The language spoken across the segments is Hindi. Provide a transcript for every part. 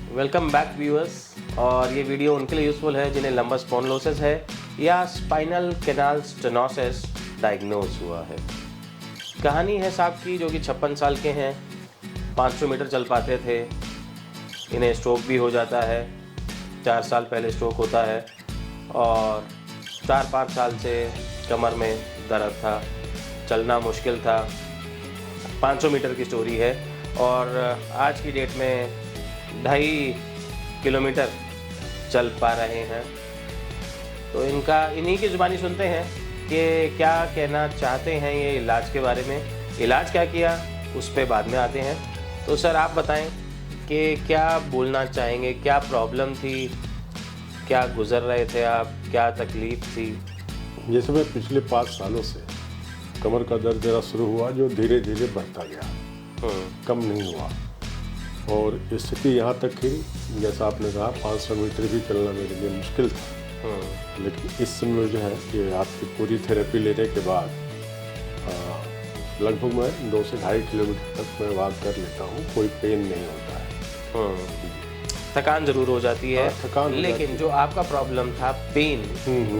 Welcome back viewers. और ये वीडियो उनके लिए यूज़फुल है जिन्हें लंबा स्पॉन्डिलोसिस है या स्पाइनल कैनाल स्टेनोसिस डायग्नोज हुआ है। कहानी है साहब की जो कि 56 साल के हैं, 500 मीटर चल पाते थे। इन्हें स्ट्रोक भी हो जाता है, 4 साल पहले स्ट्रोक होता है और 4-5 साल से कमर में दर्द था, चलना मुश्किल था। 500 मीटर की स्टोरी है और आज की डेट में 2.5 किलोमीटर चल पा रहे हैं। तो इन्हीं की ज़ुबानी सुनते हैं कि क्या कहना चाहते हैं ये इलाज के बारे में। इलाज क्या किया उस पे बाद में आते हैं। तो सर आप बताएं कि क्या बोलना चाहेंगे, क्या प्रॉब्लम थी, क्या गुज़र रहे थे आप, क्या तकलीफ़ थी? जैसे मैं पिछले 5 सालों से कमर का दर्द मेरा शुरू हुआ जो धीरे धीरे बढ़ता गया, कम नहीं हुआ और स्थिति यहाँ तक कि जैसा आपने कहा 500 मीटर भी चलना मेरे लिए मुश्किल था। लेकिन इस समय जो है कि आपकी पूरी थेरेपी लेने के बाद लगभग मैं 2 से 2.5 किलोमीटर तक मैं वॉक कर लेता हूँ, कोई पेन नहीं होता है। थकान ज़रूर हो जाती है, थकान लेकिन जो आपका प्रॉब्लम था पेन,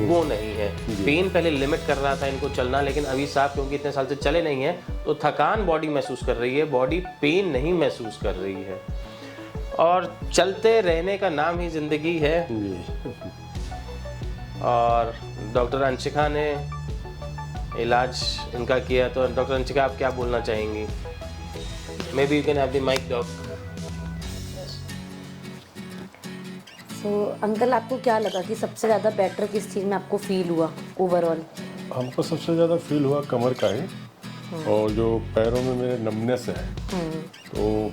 वो नहीं है। पेन पहले लिमिट कर रहा था इनको चलना, लेकिन अभी साहब क्योंकि इतने साल से चले नहीं हैं तो थकान बॉडी महसूस कर रही है, बॉडी पेन नहीं महसूस कर रही है। और चलते रहने का नाम ही ज़िंदगी है। और डॉक्टर अंशिका ने इलाज इनका किया, तो डॉक्टर अंशिका आप क्या बोलना चाहेंगी? Maybe you can have the mic doctor. Uncle आपको क्या लगा कि सबसे ज़्यादा बेटर किस चीज़ में आपको फील हुआ ओवरऑल? हमको सबसे ज़्यादा फील हुआ कमर का ही, और जो पैरों में मेरे नमनेस है तो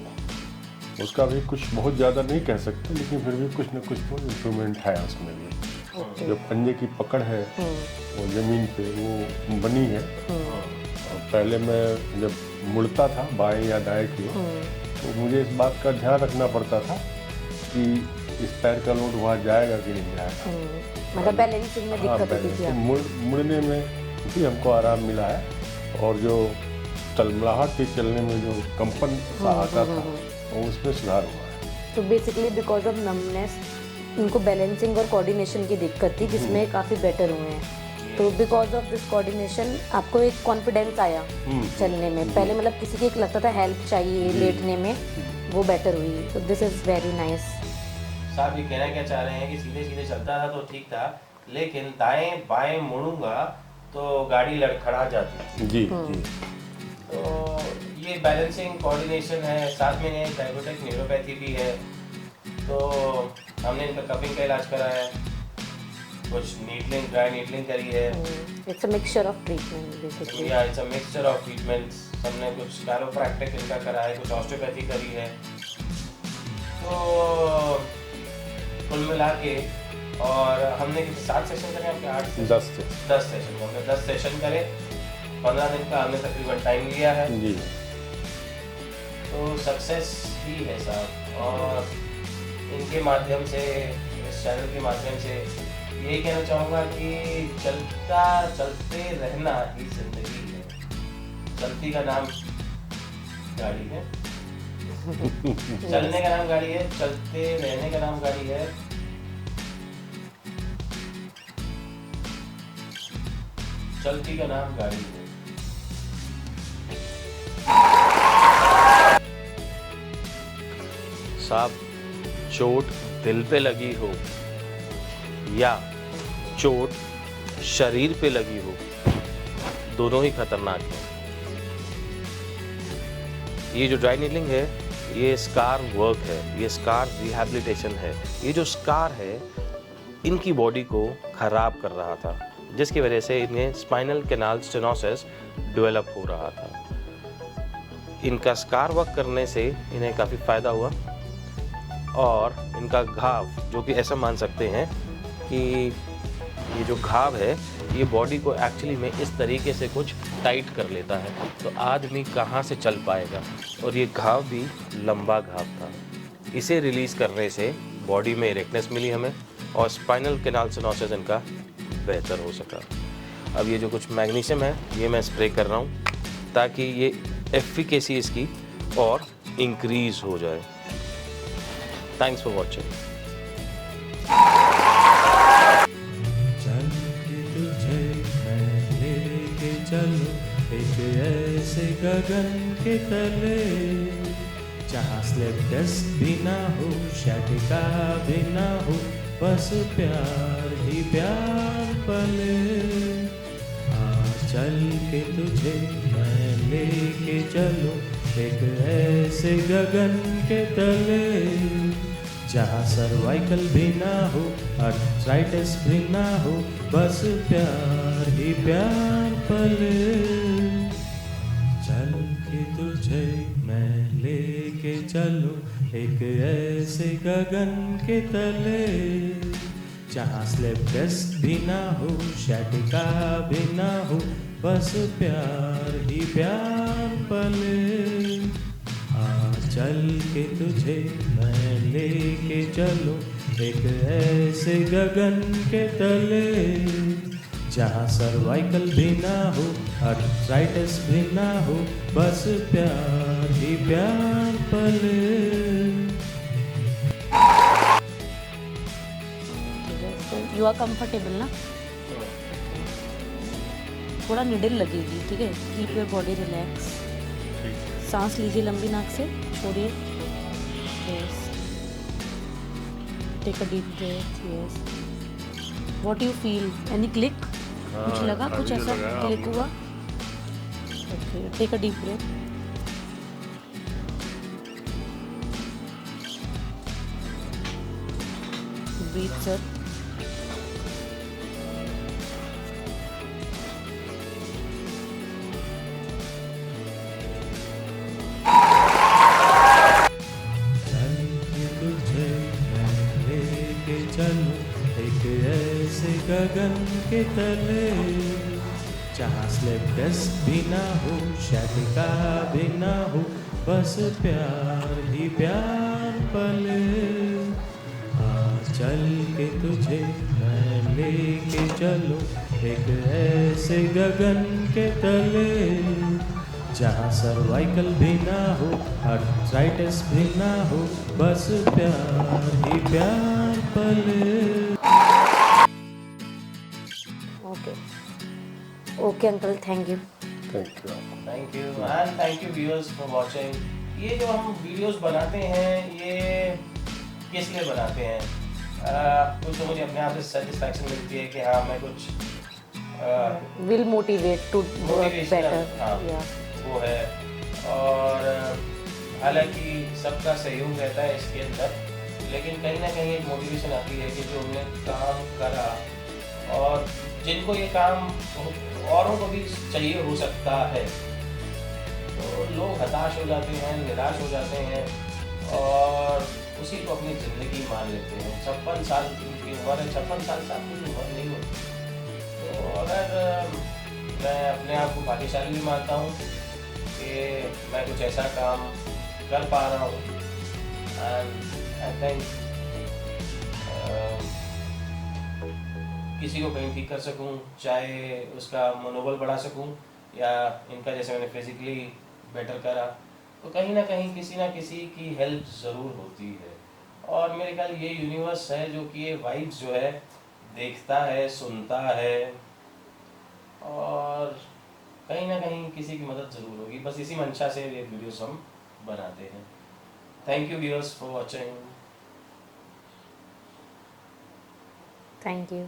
उसका भी कुछ बहुत ज़्यादा नहीं कह सकते, लेकिन फिर भी कुछ न कुछ तो इम्प्रूवमेंट है उसमें भी। जो पंजे की पकड़ है वो ज़मीन पे वो बनी है। और पहले मैं जब मुड़ता था बाएं या दाएं की तो मुझे इस बात का ध्यान रखना पड़ता था कि इस पैर का लोड वहाँ जाएगा कि नहीं जाएगा। मतलब बैलेंसिंग में दिक्कत होती थी। मुड़ने में भी हमको आराम मिला है और जो तलमलाहट के चलने में जो कंपन सा आता था वो उसमें सुधार हुआ है। तो बेसिकली बिकॉज ऑफ नमनेस इनको बैलेंसिंग और कोऑर्डिनेशन की दिक्कत थी, जिसमें काफ़ी बेटर हुए हैं। तो बिकॉज ऑफ दिस कोऑर्डिनेशन आपको एक कॉन्फिडेंस आया चलने में। पहले मतलब किसी की एक लगता था हेल्प चाहिए लेटने में, वो बेटर हुई। तो दिस इज़ वेरी नाइस। साहब ये कहना क्या चाह रहे हैं कि सीधे सीधे चलता था तो ठीक था, लेकिन दाएं बाएं मुड़ूंगा तो गाड़ी लड़खड़ा जाती थी। जी। तो ये बैलेंसिंग कोऑर्डिनेशन है, साथ में एक डायबिटिक न्यूरोपैथी भी है। तो हमने इनका कपिंग का इलाज करा है, कुछ नीडलिंग, ड्राई नीडलिंग करी है। It's a mixture of treatment basically. या it's a mixture of treatments. हमने कुछ कैरोप्रैक्टिक इनका करा है, कुछ ऑस्टियोपैथी करी है। तो कुल मिला के और हमने 7 सेशन करे, आपके 8 से 10 सेशन हमने 10 सेशन करे। 15 दिन का हमने तकरीबन टाइम लिया है जी। तो सक्सेस ही है साहब। और इनके माध्यम से, इस चैनल के माध्यम से ये कहना चाहूँगा कि चलते रहना ही जिंदगी है। चलती का नाम गाड़ी है, चलने का नाम गाड़ी है, चलते रहने का नाम गाड़ी है। चलती का नाम गाड़ी है। साहब चोट दिल पे लगी हो या चोट शरीर पे लगी हो, दोनों ही खतरनाक है। ये जो ड्राई नीडलिंग है ये स्कार वर्क है, ये स्कार रिहैबिलिटेशन है। ये जो स्कार है इनकी बॉडी को ख़राब कर रहा था, जिसकी वजह से इन्हें स्पाइनल कैनाल स्टेनोसिस डेवलप हो रहा था। इनका स्कार वर्क करने से इन्हें काफ़ी फ़ायदा हुआ और इनका घाव, जो कि ऐसा मान सकते हैं कि ये जो घाव है ये बॉडी को एक्चुअली में इस तरीके से कुछ टाइट कर लेता है, तो आदमी कहाँ से चल पाएगा। और ये घाव भी लंबा घाव था। इसे रिलीज़ करने से बॉडी में इरेक्टनेस मिली हमें और स्पाइनल कैनाल स्टेनोसिस इनका बेहतर हो सका। अब ये जो कुछ मैग्नीशियम है ये मैं स्प्रे कर रहा हूँ ताकि ये एफिकेसी इसकी और इंक्रीज़ हो जाए। Thanks for watching. चल के तुझे मैं लेके चलूं एक ऐसे गगन के तले, जहाँ स्लिप डिस्क भी ना हो, शटिका भी ना हो, बस प्यार ही प्यार पले। चल के तुझे मैं लेके चलूं एक ऐसे गगन के तले, जहाँ सर्वाइकल भी ना हो, आर्थराइटिस भी ना हो, बस प्यार ही प्यार पले। चल के तुझे मैं लेके चलूं एक ऐसे गगन के तले, जहाँ स्लिप डिस्क भी ना हो, शटिका भी ना हो, बस प्यार ही प्यार पले। चल के तुझे मैं लेके चलूं एक ऐसे गगन के तले, जहाँ सर्वाइकल भी ना हो, आर्थराइटिस भी ना हो, बस प्यार ही प्यार पले। यू आर कंफर्टेबल ना, थोड़ा निडल लगेगी, ठीक है। कीप योर बॉडी रिलैक्स, सांस लीजिए लंबी नाक से, छोड़िए, yes, take a deep breath, yes. What you feel, any click, कुछ लगा, कुछ ऐसा क्लिक हुआ? Okay, take a deep breath, breathe sir. चलूं एक ऐसे गगन के तले, जहाँ स्लिप डिस्क भी ना हो, शटिका भी ना हो, बस प्यार ही प्यार पले। चल के तुझे मैं लेके चलूं एक ऐसे गगन के तले, जहाँ सर्वाइकल भी ना हो, आर्थराइटिस भी ना हो, बस प्यार ही प्यार पले। Okay okay uncle, thank you. Thank you. Thank you and thank you viewers for watching. ये जो हम वीडियोस बनाते हैं, ये किस लिए बनाते हैं? कुछ तो मुझे अपने आप से सेटिस्फैक्शन मिलती है कि हाँ, मैं कुछ will motivate to work better, या वो है। और हालांकि सबका सहयोग रहता है इसके अंदर, लेकिन कहीं ना कहीं एक मोटिवेशन आती है कि जो हमने काम करा और जिनको ये काम औरों को भी चाहिए हो सकता है, तो लोग हताश हो जाते हैं, निराश हो जाते हैं और उसी को अपनी ज़िंदगी मान लेते हैं। 56 साल की उम्र है, 56 साल साल की उम्र नहीं होती। तो अगर मैं अपने आप को भाग्यशाली भी मानता हूँ कि मैं कुछ ऐसा काम कर पा रहा हूँ, एंड आई थिंक किसी को कहीं ठीक कर सकूँ, चाहे उसका मनोबल बढ़ा सकूँ या इनका जैसे मैंने फिजिकली बेटर करा, तो कहीं ना कहीं किसी ना किसी की हेल्प ज़रूर होती है। और मेरे ख्याल ये यूनिवर्स है जो कि ये वाइब्स जो है देखता है, सुनता है और कहीं ना कहीं किसी की मदद ज़रूर होगी। बस इसी मंशा से ये वीडियोस हम बनाते हैं। Thank you viewers for watching. Thank you.